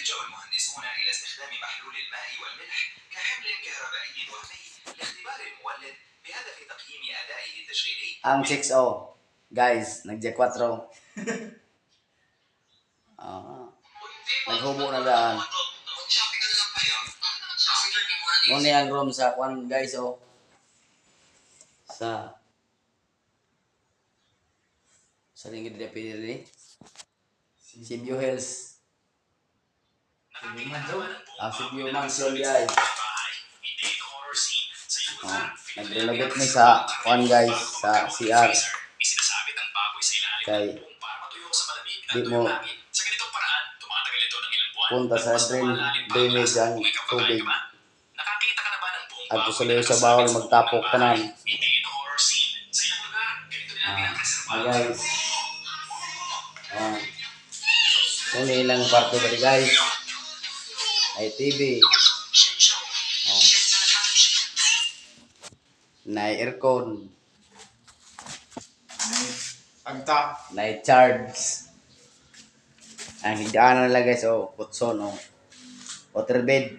يلجأ المهندسون إلى استخدام محلول الماء والملح كحمل كهربائي وهمي لاختبار المولد بهدف تقييم أدائه التشغيلي. Ang 6O, guys, nagja 4. Naghubo na daan. Muna yung room sa kwan, guys, oh. Sa lingid na pinili. Cebu Hills. Cebu Mansion, guys. Nag-renovate mo sa kwan, guys, sa CR. Kay di mo punta sa drainage ang tubig. At sa sa bawal magtapok tanan. Guys. Ini ilang kwarto dari guys. Ay TV. Nay aircon. Nay charge. Ang higdaan na nila guys, oh, putson, oh. Waterbed.